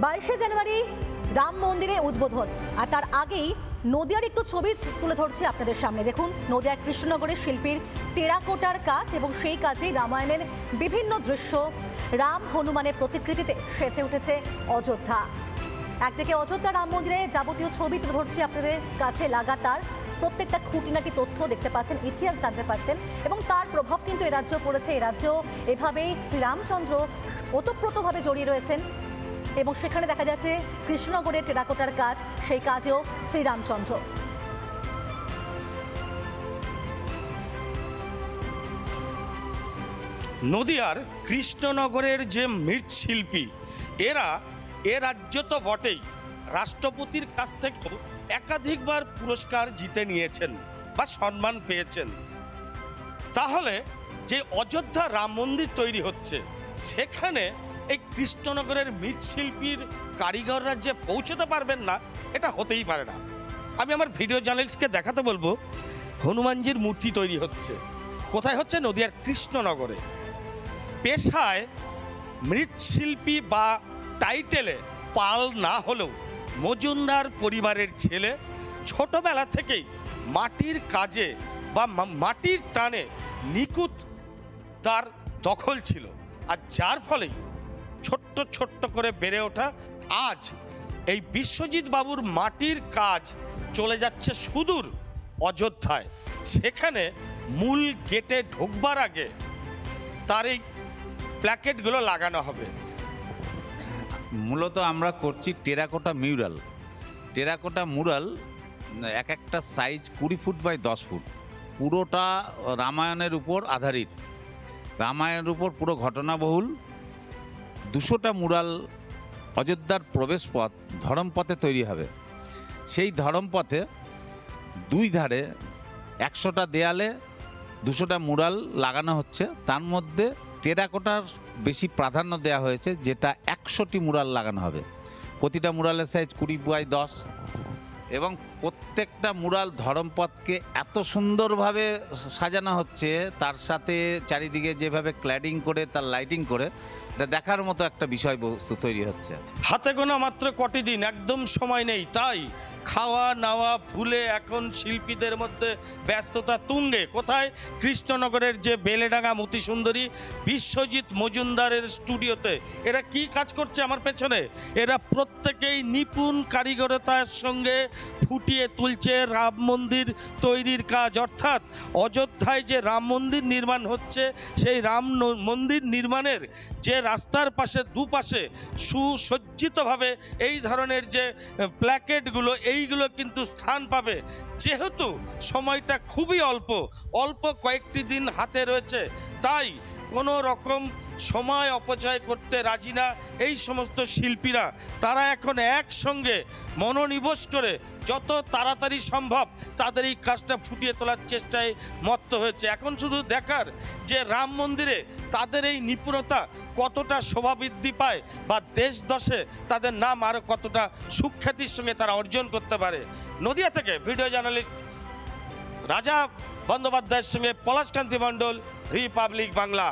22শে জানুয়ারি রাম মন্দিরে উদ্বোধন, আর তার আগেই নদিয়ার একটু ছবি তুলে ধরছি আপনাদের সামনে। দেখুন, নদিয়ার কৃষ্ণনগরের শিল্পীর টেরাকোটার কাজ এবং সেই কাজেই রামায়ণের বিভিন্ন দৃশ্য, রাম হনুমানের প্রতিকৃতিতে সেজে উঠেছে অযোধ্যা। একদিকে অযোধ্যা রাম মন্দিরে যাবতীয় ছবি তুলে ধরছি আপনাদের কাছে, লাগাতার প্রত্যেকটা খুঁটিনাটি তথ্য দেখতে পাচ্ছেন, ইতিহাস জানতে পাচ্ছেন এবং তার প্রভাব কিন্তু এ রাজ্য পড়েছে। এ রাজ্য এভাবেই শ্রীরামচন্দ্র ওতপ্রোতভাবে জড়িয়ে রয়েছেন এবং সেখানে দেখা যাচ্ছে কৃষ্ণনগরের টেরাকোটার কাজ, সেই কাজেও শ্রীরামচন্দ্র। নদিয়ার কৃষ্ণনগরের যে মৃৎশিল্পী, এরা এ রাজ্য তো বটেই, রাষ্ট্রপতির কাছ থেকেও একাধিকবার পুরস্কার জিতে নিয়েছেন বা সম্মান পেয়েছেন। তাহলে যে অযোধ্যা রাম মন্দির তৈরি হচ্ছে, সেখানে এই কৃষ্ণনগরের মৃৎশিল্পীর কারিগররা যে পৌঁছতে পারবেন না, এটা হতেই পারে না। আমি আমার ভিডিও জার্নালিস্টকে দেখাতে বলবো, হনুমানজির মূর্তি তৈরি হচ্ছে। কোথায় হচ্ছে? নদিয়ার কৃষ্ণনগরে। পেশায় মৃৎশিল্পী বা টাইটেলে পাল না হলেও মজুমদার পরিবারের ছেলে, ছোটবেলা থেকেই মাটির কাজে বা মাটির টানে নিখুঁত তার দখল ছিল, আর যার ফলেই ছোট্ট ছোট্ট করে বেড়ে ওঠা। আজ এই বিশ্বজিৎ বাবুর মাটির কাজ চলে যাচ্ছে সুদূর অযোধ্যায়। সেখানে মূল গেটে ঢুকবার আগে তার এই প্ল্যাকেটগুলো লাগানো হবে। মূলত আমরা করছি টেরাকোটা মিউরাল। টেরাকোটা মুরাল এক একটা সাইজ 20 ফুট বাই 10 ফুট, পুরোটা রামায়ণের উপর আধারিত, রামায়ণের উপর পুরো ঘটনাবহুল। 200টা মুরাল অযোধ্যার প্রবেশপথ ধরমপথে তৈরি হবে। সেই ধরমপথে দুই ধারে 100টা দেয়ালে 200টা মুরাল লাগানো হচ্ছে। তার মধ্যে টেরাকোটার বেশি প্রাধান্য দেওয়া হয়েছে, যেটা 100টি মুরাল লাগানো হবে। প্রতিটা মুরালের সাইজ 20 বাই 10 এবং প্রত্যেকটা মুরাল ধরমপথকে এত সুন্দরভাবে সাজানো হচ্ছে, তার সাথে চারিদিকে যেভাবে ক্ল্যাডিং করে তার লাইটিং করে, এটা দেখার মতো একটা বিষয়বস্তু তৈরি হচ্ছে। হাতে গোনা মাত্র কটি দিন, একদম সময় নেই, তাই খাওয়া নাওয়া ভুলে এখন শিল্পীদের মধ্যে ব্যস্ততা তুঙ্গে। কোথায়? কৃষ্ণনগরের যে বেলেডাঙ্গা মতি সুন্দরী বিশ্বজিৎ মজুমদারের স্টুডিওতে। এরা কি কাজ করছে আমার পেছনে? এরা প্রত্যেকেই নিপুণ কারিগরতার সঙ্গে ফুটিয়ে তুলছে রাম মন্দির তৈরির কাজ। অর্থাৎ অযোধ্যায় যে রাম মন্দির নির্মাণ হচ্ছে, সেই রাম মন্দির নির্মাণের যে রাস্তার পাশে দুপাশে সুসজ্জিতভাবে এই ধরনের যে প্ল্যাকেটগুলো, এইগুলো কিন্তু স্থান পাবে। যেহেতু সময়টা খুবই অল্প কয়েকটি দিন হাতে রয়েছে, তাই কোনো রকম সময় অপচয় করতে রাজি না এই সমস্ত শিল্পীরা। তারা এখন একসঙ্গে মনোনিবেশ করে যত তাড়াতাড়ি সম্ভব তাদের এই কাজটা ফুটিয়ে তোলার চেষ্টায় মত্ত হয়েছে। এখন শুধু দেখার যে রাম মন্দিরে তাদের এই নিপুণতা কতটা শোভা বৃদ্ধি পায় বা দেশ দশে তাদের নাম আরও কতটা সুখ্যাতির সঙ্গে তারা অর্জন করতে পারে। নদিয়া থেকে ভিডিও জার্নালিস্ট রাজা বন্দ্যোপাধ্যায়ের সঙ্গে পলাশকান্তি মণ্ডল, রিপাবলিক বাংলা।